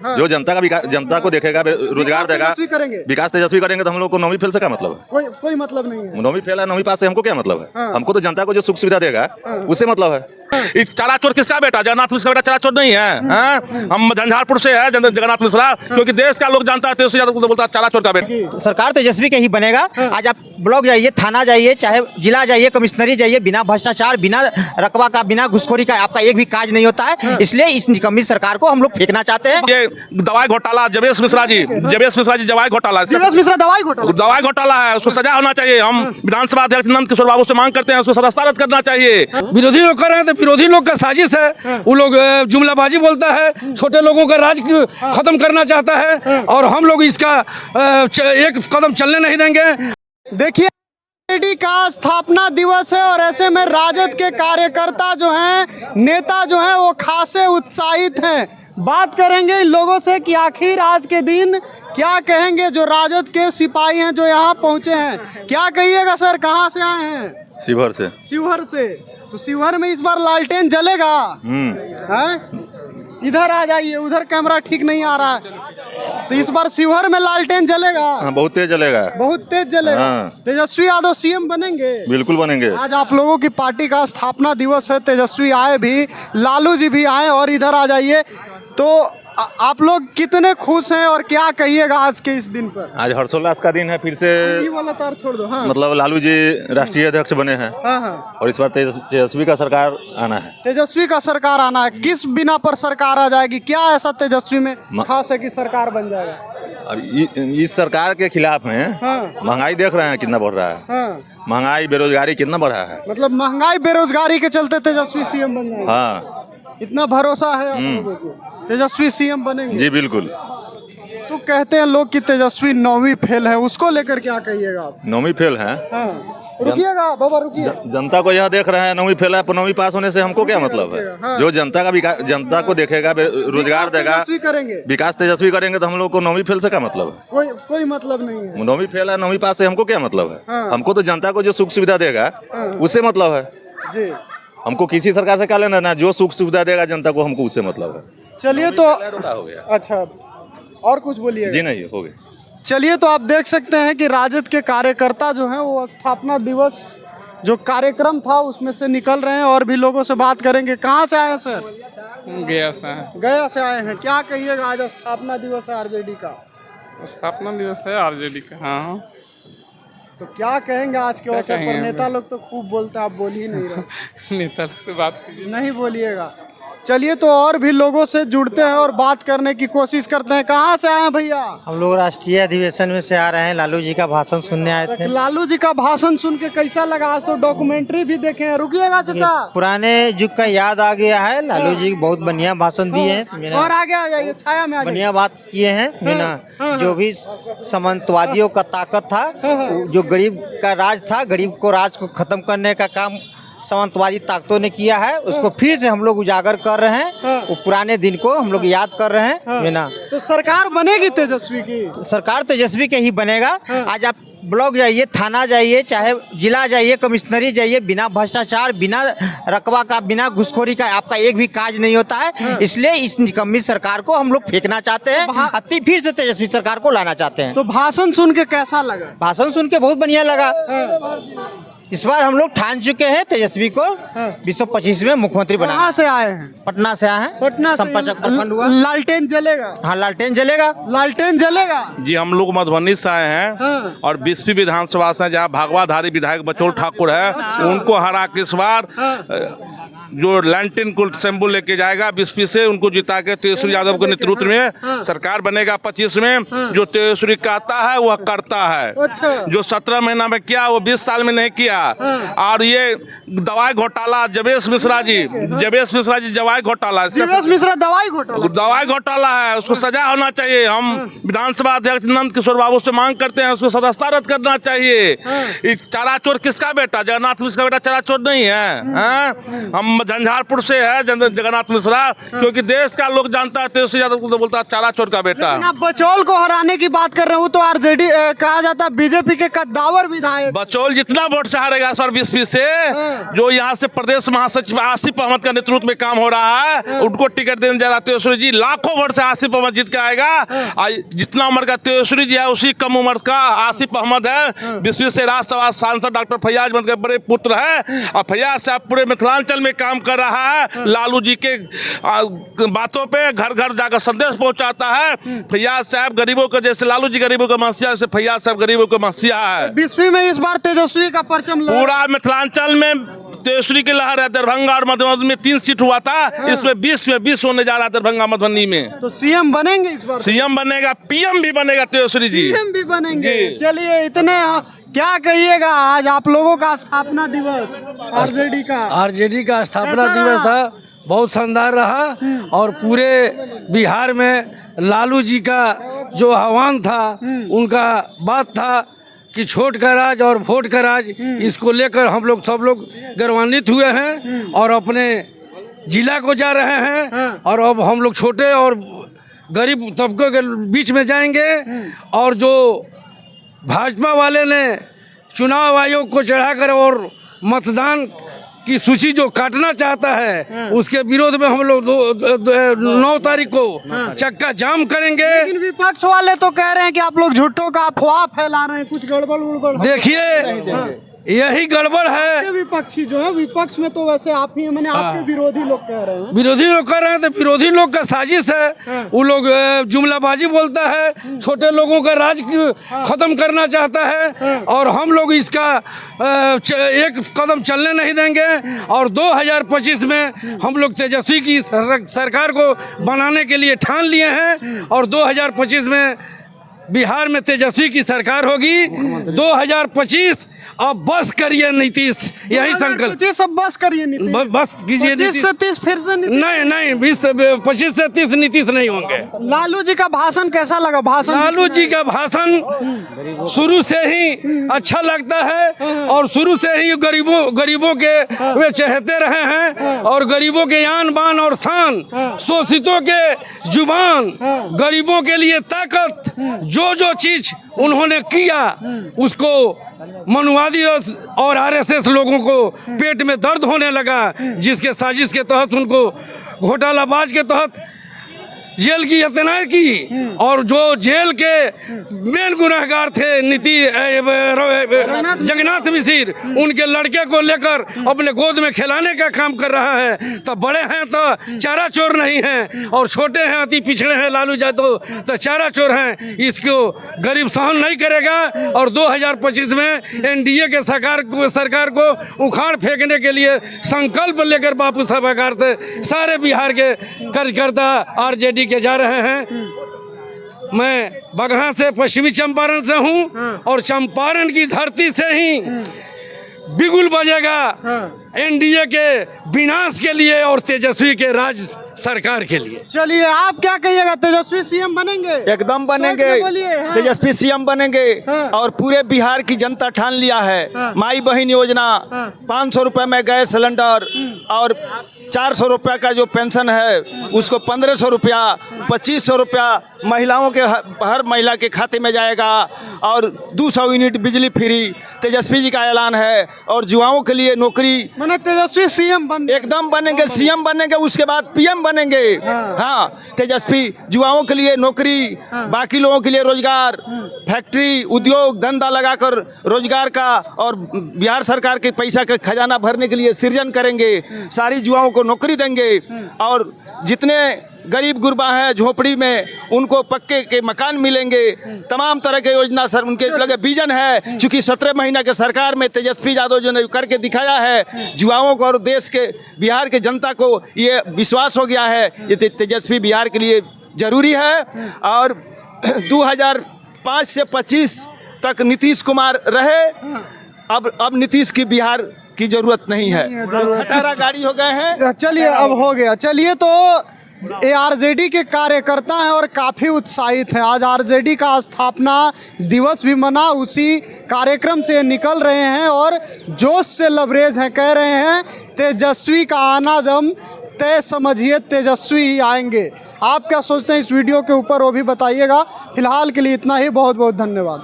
हाँ। जो जनता का विकास, जनता को देखेगा, रोजगार देगा, विकास तेजस्वी करेंगे तो हम लोग को 9वीं फेल से क्या मतलब है? कोई मतलब नहीं है। 9वीं फेल है, 9वीं पास से हमको क्या मतलब है? हाँ। हमको तो जनता को जो सुख सुविधा देगा उससे मतलब है। चारा चोर किसका बेटा? जगन्नाथ मिश्रा बेटा चारा चोर नहीं है, हैं? हम झंझारपुर से है जगन्नाथ मिश्रा, क्योंकि देश का लोग जानता है तेजस्वी यादव को बोलता है चारा चोर का बेटा। सरकार तेजस्वी का ही बनेगा। आज आप ब्लॉक जाइए, थाना जाइए, चाहे जिला जाइए, कमिश्नरी जाइए, बिना भ्रष्टाचार, बिना रकबा का, बिना घुसखोरी का आपका एक भी काज नहीं होता है। इसलिए इस निकम्मी सरकार को हम लोग फेंकना चाहते हैं। ये दवाई घोटाला, जबेश मिश्रा जी दवाई घोटाला, जबेश मिश्रा दवाई घोटाला है, उसको सजा होना चाहिए। हम विधानसभा अध्यक्ष नंद किशोर बाबू से मांग करते हैं उसको सदस्यता रद्द करना चाहिए। विरोधी लोग कर रहे हैं तो विरोधी लोग का साजिश है। वो लोग जुमलाबाजी बोलता है, छोटे लोगों का राज खत्म करना चाहता है, और हम लोग इसका एक कदम चलने नहीं देंगे। देखिए, आरजेडी का स्थापना दिवस है और ऐसे में राजद के कार्यकर्ता जो हैं, नेता जो हैं, वो खासे उत्साहित हैं। बात करेंगे इन लोगों से कि आखिर आज के दिन क्या कहेंगे जो राजद के सिपाही हैं जो यहाँ पहुँचे हैं। क्या कहिएगा सर, कहाँ से आए हैं? शिवहर से। शिवहर से। तो शिवहर में इस बार लालटेन जलेगा? हैं? इधर आ जाइए, उधर कैमरा ठीक नहीं आ रहा है। तो इस बार शिवहर में लालटेन जलेगा? हाँ, बहुत तेज जलेगा, बहुत तेज जलेगा। हाँ। तेजस्वी यादव सीएम बनेंगे? बिल्कुल बनेंगे। आज आप लोगों की पार्टी का स्थापना दिवस है, तेजस्वी आए भी, लालू जी भी आए, और इधर आ जाइए। तो आप लोग कितने खुश हैं और क्या कहिएगा आज के इस दिन पर? आज हर्षोल्लास का दिन है, फिर से ये वाला तार छोड़ दो। हाँ। मतलब लालू जी राष्ट्रीय अध्यक्ष बने हैं। हाँ हाँ। और इस बार तेजस्वी का सरकार आना है। तेजस्वी का सरकार आना है। किस बिना पर सरकार आ जाएगी? क्या ऐसा तेजस्वी में खास है कि सरकार बन जाएगा? अब इस सरकार के खिलाफ हैं। हाँ। महंगाई देख रहे हैं कितना बढ़ रहा है। हाँ। महंगाई, बेरोजगारी कितना बढ़ा है। मतलब महंगाई, बेरोजगारी के चलते तेजस्वी सीएम बन जाएंगे? हाँ, इतना भरोसा है आप लोगों को तेजस्वी सीएम बनेंगे? जी बिल्कुल। तो कहते हैं लोग कि तेजस्वी 9वीं फेल है, उसको लेकर क्या कहिएगा आप? 9वीं फेल है। हाँ। रुकिएगा बाबा, रुकिए। जनता को यह देख रहे हैं 9वीं फेल है, 9वीं पास होने से हमको क्या मतलब है? हाँ। जो जनता का विकास, जनता को देखेगा, रोजगार देगा, तेजस्वी करेंगे, विकास तेजस्वी करेंगे तो हम लोग को 9वीं फेल से क्या मतलब है? कोई मतलब नहीं है। 9वीं फेल है, 9वीं पास से हमको क्या मतलब है? हाँ। हमको तो जनता को जो सुख सुविधा देगा उससे मतलब है जी। हमको किसी सरकार से क्या लेना ना, जो सुख सुविधा देगा जनता को हमको उससे मतलब है। चलिए, तो हो गया। अच्छा, और कुछ बोलिए। जी नहीं, हो गया। चलिए, तो आप देख सकते हैं कि राजद के कार्यकर्ता जो हैं वो स्थापना दिवस जो कार्यक्रम था उसमें से निकल रहे हैं, और भी लोगों से बात करेंगे। कहाँ से आए हैं सर? गया से आए हैं। क्या कहिएगा, आज स्थापना दिवस है आरजेडी का? स्थापना दिवस है आरजेडी का। हाँ। तो क्या कहेंगे आज के अवसर पर? नेता लोग तो खूब बोलते हैं, आप बोल ही नहीं रहे। नेता से बात कीजिए। नहीं बोलिएगा। चलिए, तो और भी लोगों से जुड़ते हैं और बात करने की कोशिश करते हैं। कहाँ से आए हैं भैया? हम लोग राष्ट्रीय अधिवेशन में से आ रहे हैं, लालू जी का भाषण सुनने आए थे। लालू जी का भाषण सुन के कैसा लगा? आज तो डॉक्यूमेंट्री भी देखे हैं। रुकिएगा चाचा, पुराने युग का याद आ गया है। लालू जी बहुत बढ़िया भाषण दिए हैं, और आगे आ जाइए, छाया में आ जाइए। बढ़िया बात किए हैं ना। जो भी सामंतवादियों का ताकत था, जो गरीब का राज था, गरीब को राज को खत्म करने का काम सामंतवादी ताकतों ने किया है, उसको फिर से हम लोग उजागर कर रहे हैं। वो पुराने दिन को हम लोग याद कर रहे हैं ना। तो सरकार बनेगी तेजस्वी की? सरकार तेजस्वी के ही बनेगा। आज आप ब्लॉक जाइए, थाना जाइए, चाहे जिला जाइए, कमिश्नरी जाइए, बिना भ्रष्टाचार, बिना रकबा का, बिना घुसखोरी का आपका एक भी काज नहीं होता है। इसलिए इस निकम्मी सरकार को हम लोग फेंकना चाहते हैं, फिर से तेजस्वी सरकार को लाना चाहते हैं। तो भाषण सुन के कैसा लगा? भाषण सुन के बहुत बढ़िया लगा। इस बार हम लोग ठान चुके हैं तेजस्वी को 2025 में मुख्यमंत्री बनाना। कहाँ से आए हैं? पटना से आए हैं। पटना से। प्रखंड हुआ। लालटेन जलेगा? हाँ, लालटेन जलेगा। लालटेन जलेगा जी, हम लोग मधुबनी से आए हैं और 20वीं विधानसभा से जहाँ भागवाधारी विधायक बचौल ठाकुर है, उनको हरा के इस बार जो लैंटिन को शंभू लेके जाएगा 20 से, उनको जिता के तेजस्वी यादव के नेतृत्व में सरकार बनेगा 25 में। जो तेजस्वी कहता है वह करता है। जो 17 महीना में किया वो 20 साल में नहीं किया। और ये दवाई घोटाला, जबेश मिश्रा जी दवाई घोटाला, जबेश मिश्रा दवाई घोटाला है, उसको सजा होना चाहिए। हम विधानसभा अध्यक्ष नंद किशोर बाबू से मांग करते हैं उसको सदस्यता रद्द करना चाहिए। चारा चोर किसका बेटा? जगन्नाथ मिश्रा बेटा चारा चोर नहीं है, हैं? हम हम झंझारपुर से है जगन्नाथ मिश्रा, क्योंकि देश का लोग जानता है तेजस्वी यादव को, तो बोलता है चारा चोर का बेटा। लेकिन आप बचौल को हराने की बात कर रहे हो, तो आरजेडी कहा जाता है बीजेपी के कद्दावर विधायक। बचौल जितना वोट से हारेगा इस बार 20-20 से, जो यहाँ से प्रदेश महासचिव आसिफ अहमद का नेतृत्व में काम हो रहा है, उनको टिकट देने जा रहा है तेजस्वी जी। लाखों वोट से आसिफ अहमद जीत के आएगा। जितना उम्र का तेजस्वी जी है उसी कम उम्र का आसिफ अहमद है। 20-20 से राज्यसभा सांसद डॉक्टर फैयाज अहमद के बड़े पुत्र है, और फैयाज साहब पूरे मिथिलांचल में काम कर रहा है। लालू जी के बातों पे घर घर जाकर संदेश पहुंचाता है। फैयाज साहब गरीबों का, जैसे लालू जी गरीबों का मसीहा, जैसे फैयाज साहब गरीबों का मसीहा है। 20वीं में इस बार तेजस्वी का परचम लगा। पूरा मिथिलांचल में तेजस्वी की लहर है। दरभंगा और मधुबनी में 3 सीट हुआ था, इसमें 20 में 20 होने जा रहा है दरभंगा मधुबनी में। तो सीएम बनेंगे इस बार? सीएम बनेगा, पीएम भी बनेगा तेजस्वी जी। पीएम भी बनेंगे। जी। चलिए, इतने क्या कहिएगा आज आप लोगों का स्थापना दिवस आरजेडी का? आरजेडी का स्थापना कैसा दिवस रहा? था, बहुत शानदार रहा। और पूरे बिहार में लालू जी का जो आह्वान था, उनका बात था कि छोट का राज और वोट का राज, इसको लेकर हम लोग सब लोग गौरवान्वित हुए हैं और अपने जिला को जा रहे हैं। और अब हम लोग छोटे और गरीब तबके के बीच में जाएंगे। और जो भाजपा वाले ने चुनाव आयोग को चढ़ाकर और मतदान की सूची जो काटना चाहता है, उसके विरोध में हम लोग 9 तारीख को चक्का जाम करेंगे। लेकिन विपक्ष वाले तो कह रहे हैं कि आप लोग झूठों का अफवाह फैला रहे हैं, कुछ गड़बड़ उड़बड़ है। देखिए, यही गड़बड़ है। आपके विपक्षी जो है, विपक्ष में तो वैसे आप ही, मैंने आपके विरोधी लोग कह रहे हैं। विरोधी लोग कह रहे हैं, तो विरोधी लोग का साजिश है। वो लोग जुमलाबाजी बोलता है, छोटे लोगों का राज खत्म करना चाहता है, और हम लोग इसका एक कदम चलने नहीं देंगे। और 2025 में हम लोग तेजस्वी की सरकार को बनाने के लिए ठान लिए हैं। और 2025 में बिहार में तेजस्वी की सरकार होगी। 2025 अब बस करिए नीतीश, यही संकल्प। 2025 अब बस करिए नीतीश। बस कीजिए 25 से 30 फिर से नीतीश। नहीं, 25 से 30 नीतीश नहीं होंगे। लालू जी का भाषण कैसा लगा? भाषण, लालू जी का भाषण शुरू से ही अच्छा लगता है, और शुरू से ही गरीबों के वे चहेते रहे हैं। और गरीबों के आन बान और शान, शोषितों के जुबान, गरीबों के लिए ताकत, जो चीज उन्होंने किया उसको मनुवादी और आरएसएस लोगों को पेट में दर्द होने लगा, जिसके साजिश के तहत उनको घोटालाबाज के तहत जेल की यातना की। और जो जेल के मेन गुनहगार थे जगन्नाथ मिश्र, उनके लड़के को लेकर अपने गोद में खिलाने का काम कर रहा है। तो बड़े हैं तो चारा चोर नहीं हैं, और छोटे हैं अति पिछड़े हैं लालू यादव तो चारा चोर हैं। इसको गरीब सहन नहीं करेगा। और 2025 में एनडीए के सरकार को उखाड़ फेंकने के लिए संकल्प लेकर बापू सभागार से सारे बिहार के कार्यकर्ता आरजेडी के जा रहे हैं। मैं बगहा से, पश्चिमी चंपारण से हूं, और चंपारण की धरती से ही बिगुल बजेगा एनडीए के विनाश के लिए और तेजस्वी के राज सरकार के लिए। चलिए, आप क्या कहिएगा? तेजस्वी सीएम बनेंगे? एकदम बनेंगे। हाँ। तेजस्वी सीएम बनेंगे। हाँ। और पूरे बिहार की जनता ठान लिया है। हाँ। माई बहन योजना, 500 रुपए में गैस सिलेंडर, और 400 रुपया का जो पेंशन है उसको 1500 रुपया, 2500 रुपया महिलाओं के हर महिला के खाते में जाएगा। और 200 यूनिट बिजली फ्री तेजस्वी जी का ऐलान है। और युवाओं के लिए नौकरी, मैंने तेजस्वी सीएम एकदम बनेंगे। सीएम बनेंगे, उसके बाद पीएम बनेंगे। हाँ, तेजस्वी युवाओं के लिए नौकरी, बाकी लोगों के लिए रोजगार, फैक्ट्री, उद्योग, धंधा लगाकर रोजगार का, और बिहार सरकार के पैसा का खजाना भरने के लिए सृजन करेंगे। सारी युवाओं को नौकरी देंगे। और जितने गरीब गुरबा हैं झोपड़ी में, उनको पक्के के मकान मिलेंगे। तमाम तरह के योजना सर उनके लगे विजन है। चूंकि 17 महीना के सरकार में तेजस्वी यादव जी ने करके दिखाया है, युवाओं को और देश के बिहार के जनता को ये विश्वास हो गया है ये तेजस्वी बिहार के लिए जरूरी है। और 2005 से 25 तक नीतीश कुमार रहे। अब नीतीश की बिहार की जरूरत नहीं है। 18 गाड़ी हो गए हैं। चलिए, अब हो गया। चलिए, तो आरजेडी के कार्यकर्ता हैं और काफ़ी उत्साहित हैं। आज आरजेडी का स्थापना दिवस भी मना, उसी कार्यक्रम से निकल रहे हैं और जोश से लबरेज हैं। कह रहे हैं तेजस्वी का आना दम तय समझिए, तेजस्वी ही आएंगे। आप क्या सोचते हैं इस वीडियो के ऊपर वो भी बताइएगा। फिलहाल के लिए इतना ही, बहुत बहुत धन्यवाद।